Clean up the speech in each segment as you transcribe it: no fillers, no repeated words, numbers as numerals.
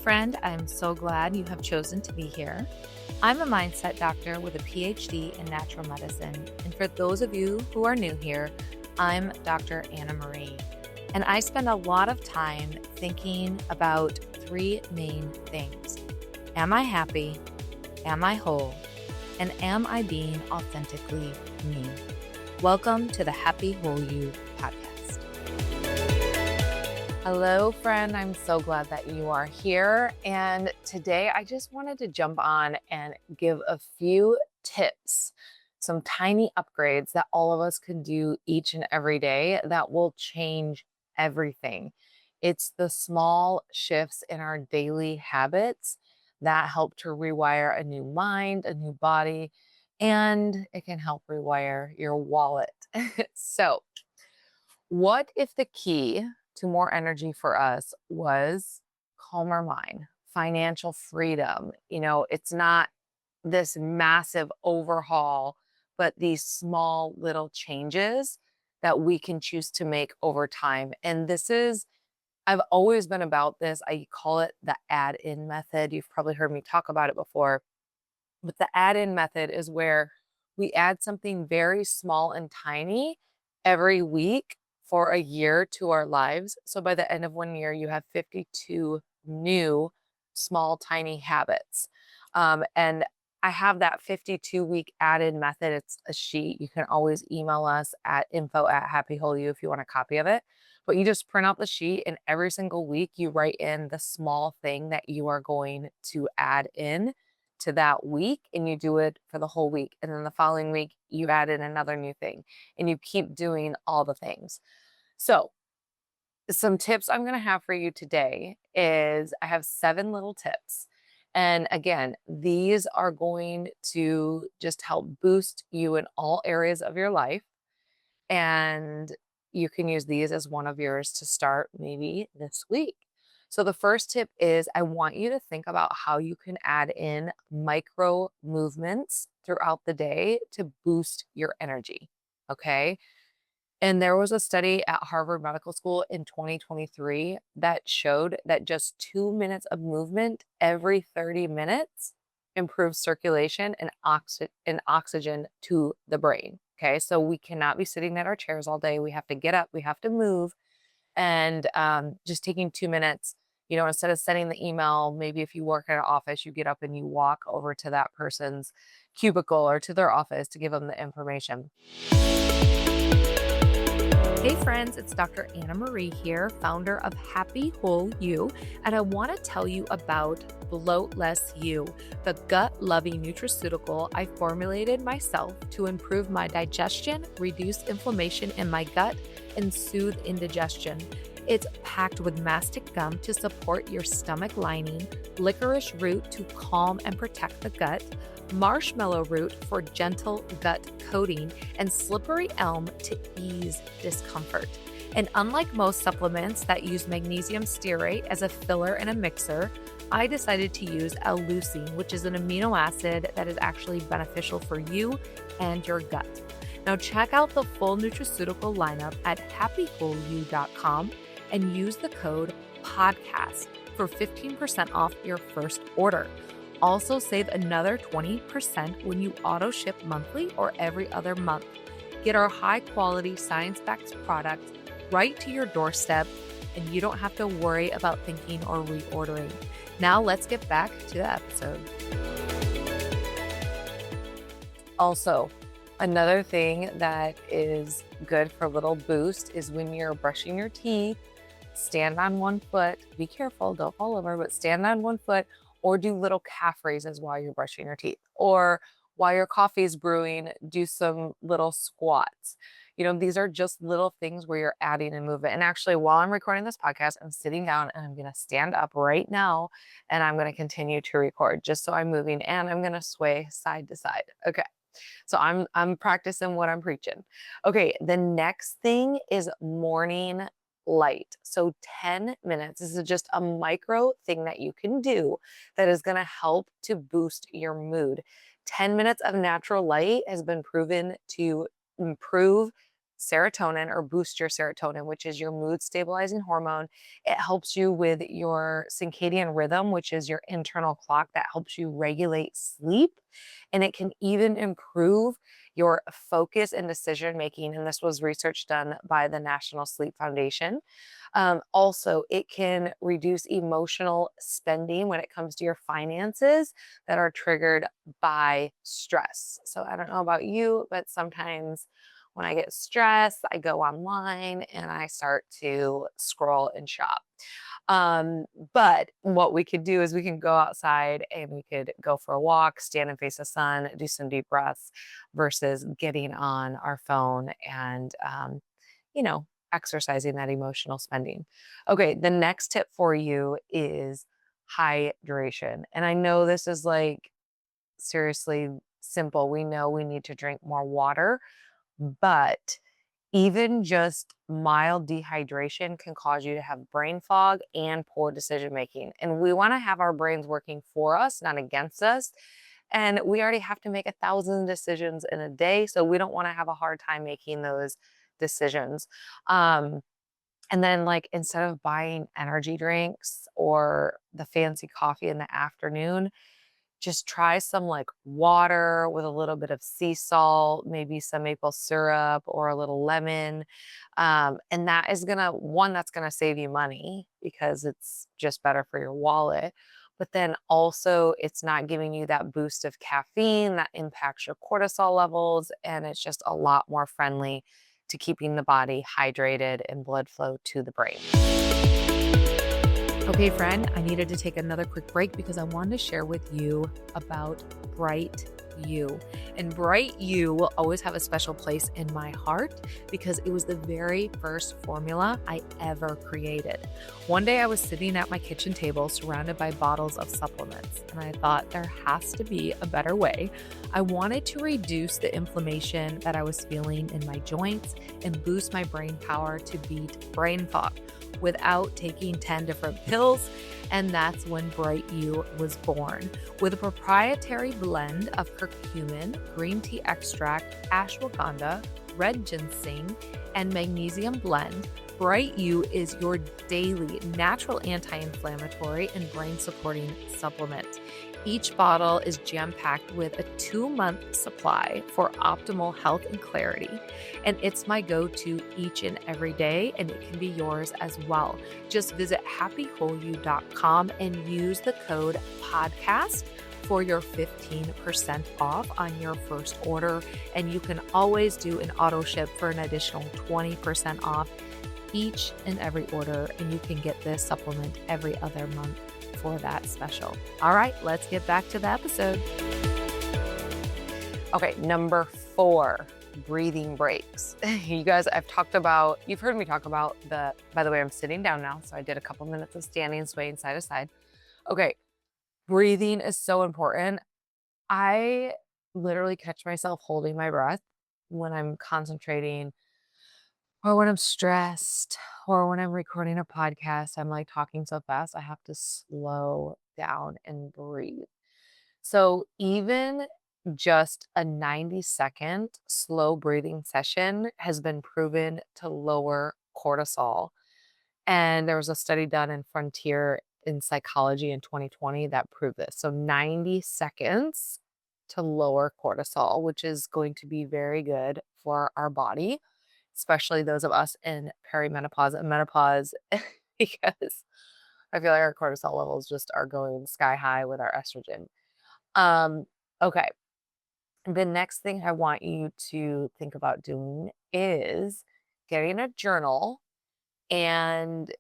friend. I'm so glad you have chosen to be here. I'm a mindset doctor with a PhD in natural medicine. And for those of you who are new here, I'm Dr. Anna Marie. And I spend a lot of time thinking about three main things. Am I happy? Am I whole? And am I being authentically me? Welcome to the Happy Whole You podcast. Hello, friend. I'm so glad that you are here. And today I just wanted to jump on and give a few tips, some tiny upgrades that all of us can do each and every day that will change everything. It's the small shifts in our daily habits that help to rewire a new mind, a new body, and it can help rewire your wallet. So, what if the key to more energy for us was calmer mind, financial freedom? It's not this massive overhaul, but these small little changes that we can choose to make over time. And I've always been about this. I call it the add in method. You've probably heard me talk about it before. But the add in method is where we add something very small and tiny every week for a year to our lives. So by the end of 1 year, you have 52 new small, tiny habits. And I have that 52-week add-in method. It's a sheet. You can always email us at info@happywholeyou if you want a copy of it. But you just print out the sheet, and every single week you write in the small thing that you are going to add in to that week, and you do it for the whole week. And then the following week, you add in another new thing, and you keep doing all the things. So, some tips I'm going to have for you today is I have 7 little tips. And again, these are going to just help boost you in all areas of your life. And you can use these as one of yours to start maybe this week. So the first tip is I want you to think about how you can add in micro movements throughout the day to boost your energy. Okay. And there was a study at Harvard Medical School in 2023 that showed that just 2 minutes of movement every 30 minutes improves circulation and oxygen to the brain. Okay, so we cannot be sitting at our chairs all day. We have to get up, we have to move. And just taking 2 minutes, instead of sending the email, maybe if you work at an office, you get up and you walk over to that person's cubicle or to their office to give them the information. Hey friends, it's Dr. Anna Marie here, founder of Happy Whole You, and I want to tell you about Bloat Less You, the gut-loving nutraceutical I formulated myself to improve my digestion, reduce inflammation in my gut, and soothe indigestion. It's packed with mastic gum to support your stomach lining, licorice root to calm and protect the gut, marshmallow root for gentle gut coating, and slippery elm to ease discomfort. And unlike most supplements that use magnesium stearate as a filler in a mixer, I decided to use L-leucine, which is an amino acid that is actually beneficial for you and your gut. Now check out the full nutraceutical lineup at happywholeyou.com and use the code PODCAST for 15% off your first order. Also save another 20% when you auto ship monthly or every other month. Get our high quality science-backed product right to your doorstep, and you don't have to worry about thinking or reordering. Now let's get back to the episode. Also, another thing that is good for a little boost is when you're brushing your teeth, stand on one foot. Be careful, don't fall over, but stand on one foot, or do little calf raises while you're brushing your teeth. Or while your coffee is brewing, do some little squats. These are just little things where you're adding a movement. And actually, while I'm recording this podcast, I'm sitting down and I'm going to stand up right now and I'm going to continue to record just so I'm moving, and I'm going to sway side to side. Okay. So I'm practicing what I'm preaching. Okay, the next thing is morning light. So 10 minutes. This is just a micro thing that you can do that is going to help to boost your mood. 10 minutes of natural light has been proven to improve serotonin or boost your serotonin, which is your mood stabilizing hormone. It helps you with your circadian rhythm, which is your internal clock that helps you regulate sleep. And it can even improve your focus and decision making. And this was research done by the National Sleep Foundation. Also, it can reduce emotional spending when it comes to your finances that are triggered by stress. So, I don't know about you, but sometimes when I get stressed, I go online and I start to scroll and shop. Um, but what we could do is we can go outside and we could go for a walk, stand and face the sun, do some deep breaths versus getting on our phone and, you know, exercising that emotional spending. Okay, the next tip for you is hydration. And I know this is like seriously simple. We know we need to drink more water, but even just mild dehydration can cause you to have brain fog and poor decision making. And we want to have our brains working for us, not against us. And we already have to make 1,000 decisions in a day. So we don't want to have a hard time making those decisions. Um, and then, like, instead of buying energy drinks or the fancy coffee in the afternoon, just try some like water with a little bit of sea salt, maybe some maple syrup or a little lemon. And that is one, that's gonna save you money because it's just better for your wallet. But then also, it's not giving you that boost of caffeine that impacts your cortisol levels. And it's just a lot more friendly to keeping the body hydrated and blood flow to the brain. Okay, friend, I needed to take another quick break because I wanted to share with you about Bright You. And Bright You will always have a special place in my heart because it was the very first formula I ever created. One day I was sitting at my kitchen table surrounded by bottles of supplements, and I thought there has to be a better way. I wanted to reduce the inflammation that I was feeling in my joints and boost my brain power to beat brain fog without taking 10 different pills. And that's when Bright You was born. With a proprietary blend of curcumin, green tea extract, ashwagandha, red ginseng, and magnesium blend, Bright You is your daily natural anti-inflammatory and brain-supporting supplement. Each bottle is jam-packed with a 2-month supply for optimal health and clarity. And it's my go-to each and every day, and it can be yours as well. Just visit happywholeyou.com and use the code podcast for your 15% off on your first order. And you can always do an auto ship for an additional 20% off each and every order. And you can get this supplement every other month for that special. All right, let's get back to the episode. Okay, number 4, breathing breaks. You guys, you've heard me talk about by the way, I'm sitting down now, so I did a couple minutes of standing, swaying side to side. Okay, breathing is so important. I literally catch myself holding my breath when I'm concentrating or when I'm stressed or when I'm recording a podcast. I'm like talking so fast, I have to slow down and breathe. So even just a 90-second slow breathing session has been proven to lower cortisol. And there was a study done in Frontier in Psychology in 2020 that proved this. So 90 seconds to lower cortisol, which is going to be very good for our body, especially those of us in perimenopause and menopause, because I feel like our cortisol levels just are going sky high with our estrogen. Um, okay. The next thing I want you to think about doing is getting a journal and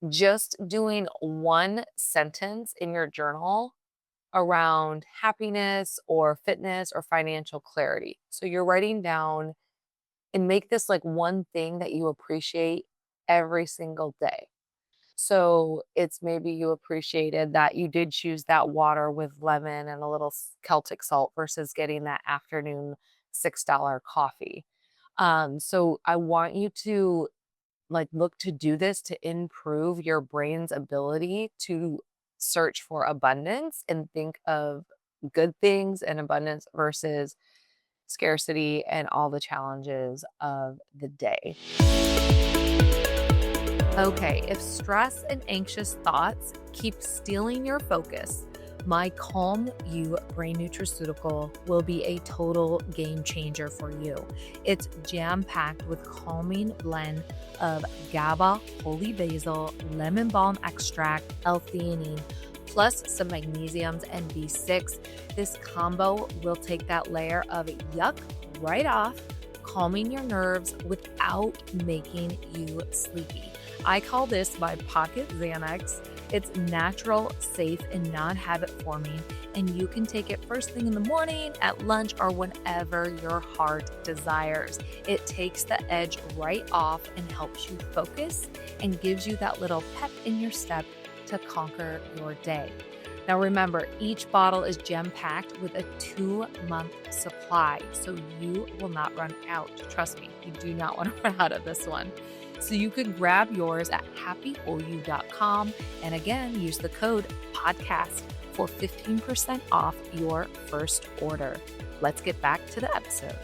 just doing one sentence in your journal around happiness or fitness or financial clarity. So you're writing down and make this like one thing that you appreciate every single day. So it's maybe you appreciated that you did choose that water with lemon and a little Celtic salt versus getting that afternoon $6 coffee. So I want you to like look to do this to improve your brain's ability to search for abundance and think of good things and abundance versus scarcity, and all the challenges of the day. Okay, if stress and anxious thoughts keep stealing your focus, my Calm You Brain Nutraceutical will be a total game changer for you. It's jam-packed with calming blend of GABA, holy basil, lemon balm extract, L-theanine, plus some magnesiums and B6. This combo will take that layer of yuck right off, calming your nerves without making you sleepy. I call this my pocket Xanax. It's natural, safe, and non-habit forming, and you can take it first thing in the morning, at lunch, or whenever your heart desires. It takes the edge right off and helps you focus and gives you that little pep in your step to conquer your day. Now remember, each bottle is gem-packed with a 2-month supply, so you will not run out. Trust me, you do not want to run out of this one. So you can grab yours at happywholeyou.com, and again, use the code podcast for 15% off your first order. Let's get back to the episode.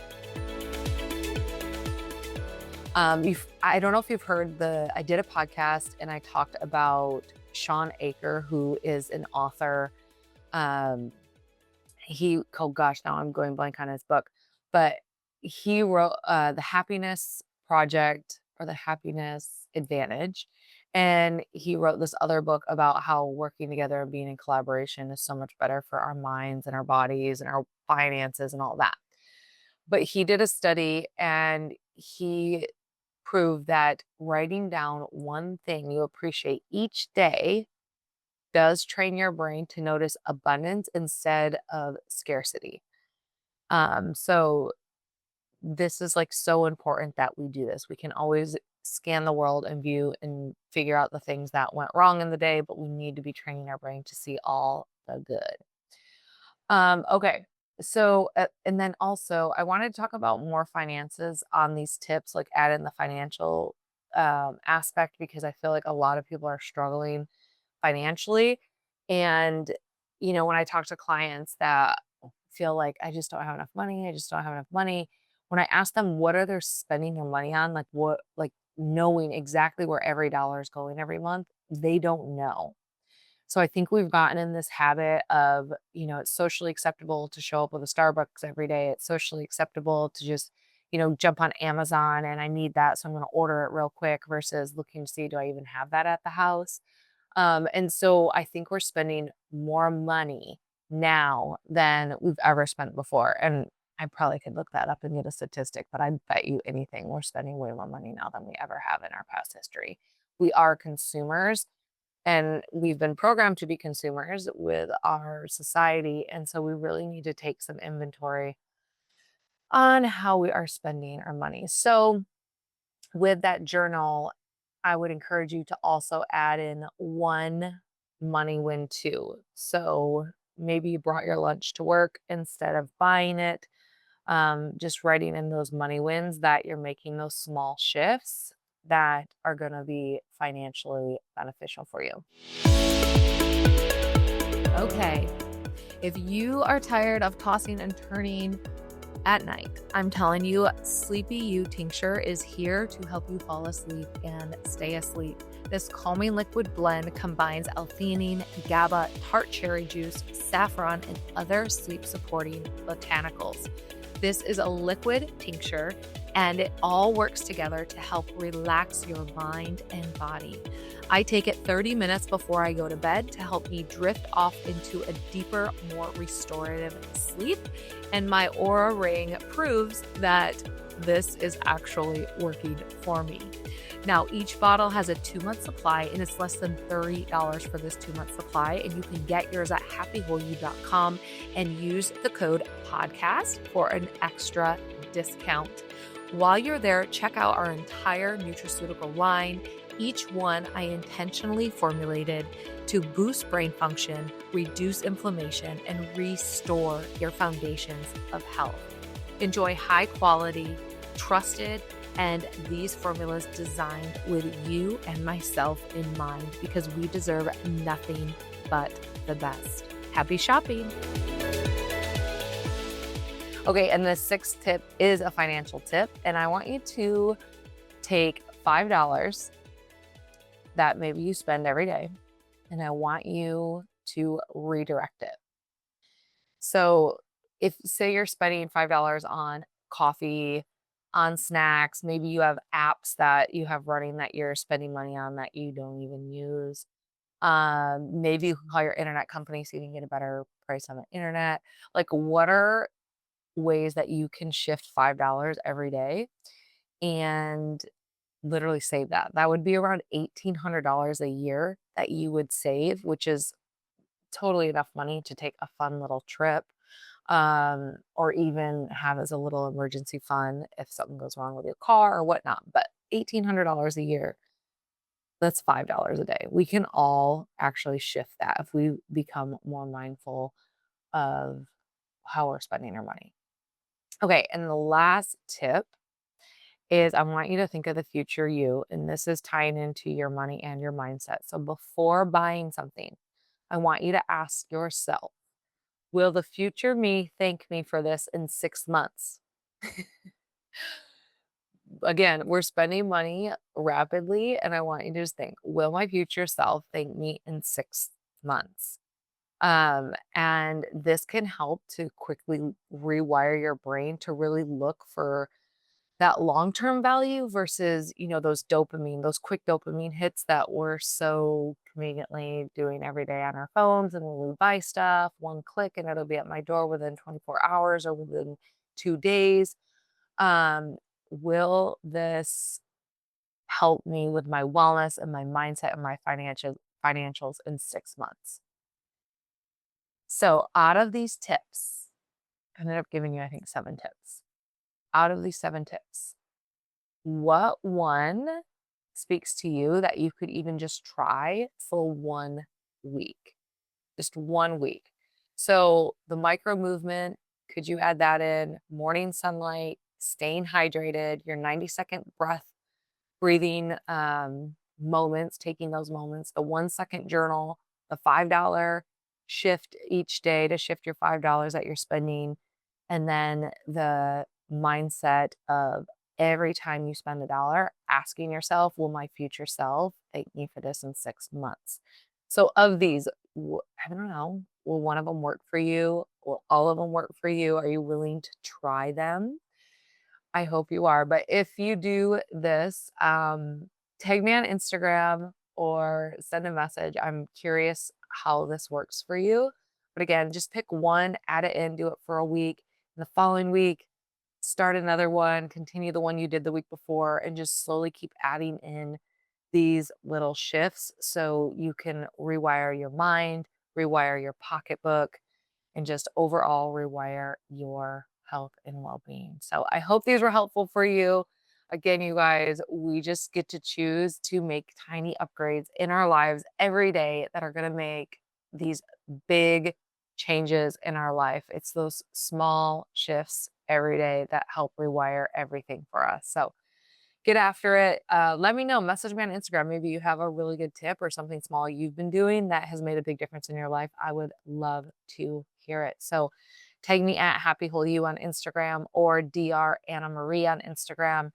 I don't know if you've heard I did a podcast and I talked about Sean Aker, who is an author. Now I'm going blank on his book, but he wrote The Happiness Project or The Happiness Advantage. And he wrote this other book about how working together and being in collaboration is so much better for our minds and our bodies and our finances and all that. But he did a study and he proved that writing down one thing you appreciate each day does train your brain to notice abundance instead of scarcity. So this is like so important that we do this. We can always scan the world and view and figure out the things that went wrong in the day, but we need to be training our brain to see all the good. Okay. So, and then also I wanted to talk about more finances on these tips, like add in the financial aspect, because I feel like a lot of people are struggling financially. And, when I talk to clients that feel like I just don't have enough money, when I ask them what are they spending their money on, like knowing exactly where every dollar is going every month, they don't know. So I think we've gotten in this habit of, it's socially acceptable to show up with a Starbucks every day. It's socially acceptable to just, jump on Amazon and I need that, so I'm going to order it real quick versus looking to see, do I even have that at the house? And so I think we're spending more money now than we've ever spent before. And I probably could look that up and get a statistic, but I bet you anything we're spending way more money now than we ever have in our past history. We are consumers. And we've been programmed to be consumers with our society. And so we really need to take some inventory on how we are spending our money. So with that journal, I would encourage you to also add in one money win too. So maybe you brought your lunch to work instead of buying it. Just writing in those money wins that you're making those small shifts that are going to be financially beneficial for you. Okay, if you are tired of tossing and turning at night, I'm telling you, Sleepy You tincture is here to help you fall asleep and stay asleep. This calming liquid blend combines L-theanine, GABA, tart cherry juice, saffron, and other sleep-supporting botanicals. This is a liquid tincture, and it all works together to help relax your mind and body. I take it 30 minutes before I go to bed to help me drift off into a deeper, more restorative sleep. And my Aura Ring proves that this is actually working for me. Now, each bottle has a 2-month supply, and it's less than $30 for this 2-month supply. And you can get yours at happywholeyou.com and use the code podcast for an extra discount. While you're there, check out our entire nutraceutical line. Each one I intentionally formulated to boost brain function, reduce inflammation, and restore your foundations of health. Enjoy high quality, trusted, and these formulas designed with you and myself in mind, because we deserve nothing but the best. Happy shopping. Okay, and the sixth tip is a financial tip, and I want you to take $5 that maybe you spend every day, and I want you to redirect it. So if say you're spending $5 on coffee, on snacks, maybe you have apps that you have running that you're spending money on that you don't even use. Maybe you can call your internet company so you can get a better price on the internet. Like, what are ways that you can shift $5 every day and literally save that? That would be around $1,800 a year that you would save, which is totally enough money to take a fun little trip, or even have as a little emergency fund if something goes wrong with your car or whatnot. But $1,800 a year, that's $5 a day. We can all actually shift that if we become more mindful of how we're spending our money. Okay, and the last tip is I want you to think of the future you, and this is tying into your money and your mindset. So before buying something, I want you to ask yourself, will the future me thank me for this in 6 months? Again, we're spending money rapidly, and I want you to just think, will my future self thank me in 6 months? And this can help to quickly rewire your brain to really look for that long-term value versus, those quick dopamine hits that we're so conveniently doing every day on our phones. And when we buy stuff, one click and it'll be at my door within 24 hours or within 2 days. Um, will this help me with my wellness and my mindset and my financials in 6 months? So out of these tips, I ended up giving you, I think, 7 tips. Out of these 7 tips, what one speaks to you that you could even just try for 1 week? Just 1 week. So the micro movement, could you add that in? Morning sunlight, staying hydrated, your 90-second breath breathing moments, taking those moments, the 1-second journal, the $5 shift each day to shift your $5 that you're spending, and then the mindset of every time you spend a dollar, asking yourself, will my future self thank me for this in 6 months? So, of these, I don't know, will one of them work for you? Will all of them work for you? Are you willing to try them? I hope you are. But if you do this, tag me on Instagram or send a message. I'm curious how this works for you. But again, just pick one, add it in, do it for a week. And the following week, start another one, continue the one you did the week before, and just slowly keep adding in these little shifts so you can rewire your mind, rewire your pocketbook, and just overall rewire your health and well-being. So I hope these were helpful for you. Again, you guys, we just get to choose to make tiny upgrades in our lives every day that are going to make these big changes in our life. It's those small shifts every day that help rewire everything for us. So get after it. Let me know. Message me on Instagram. Maybe you have a really good tip or something small you've been doing that has made a big difference in your life. I would love to hear it. So tag me at Happy Whole You on Instagram or Dr. Anna Marie on Instagram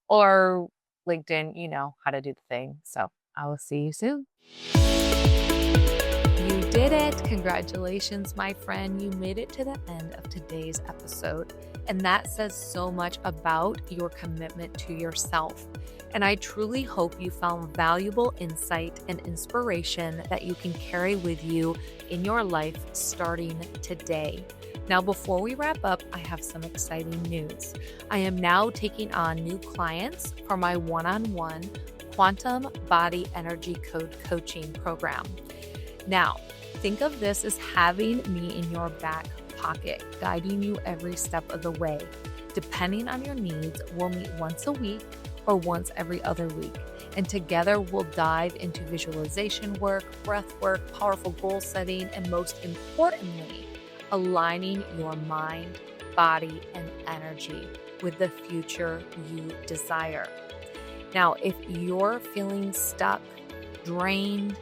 or LinkedIn. You know how to do the thing. So I will see you soon. You did it. Congratulations, my friend. You made it to the end of today's episode. And that says so much about your commitment to yourself. And I truly hope you found valuable insight and inspiration that you can carry with you in your life starting today. Now, before we wrap up, I have some exciting news. I am now taking on new clients for my one-on-one Quantum Body Energy Code coaching program. Now, think of this as having me in your back pocket, guiding you every step of the way. Depending on your needs, we'll meet once a week or once every other week. And together we'll dive into visualization work, breath work, powerful goal setting, and most importantly, aligning your mind, body, and energy with the future you desire. Now, if you're feeling stuck, drained,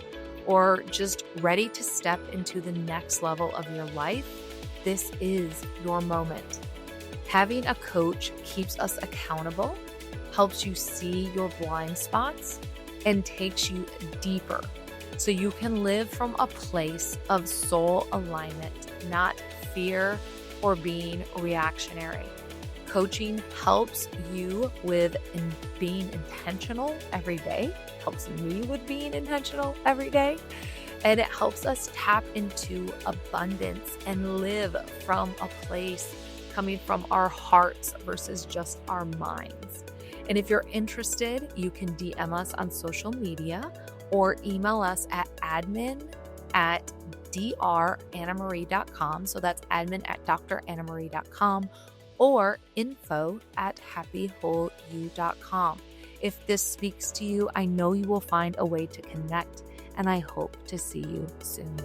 or just ready to step into the next level of your life, this is your moment. Having a coach keeps us accountable, helps you see your blind spots, and takes you deeper so you can live from a place of soul alignment, not fear or being reactionary. Coaching helps you with being intentional every day, helps me with being intentional every day, and it helps us tap into abundance and live from a place coming from our hearts versus just our minds. And if you're interested, you can DM us on social media or email us at admin@drannamarie.com. So that's admin@drannamarie.com or info@happywholeyou.com. If this speaks to you, I know you will find a way to connect, and I hope to see you soon.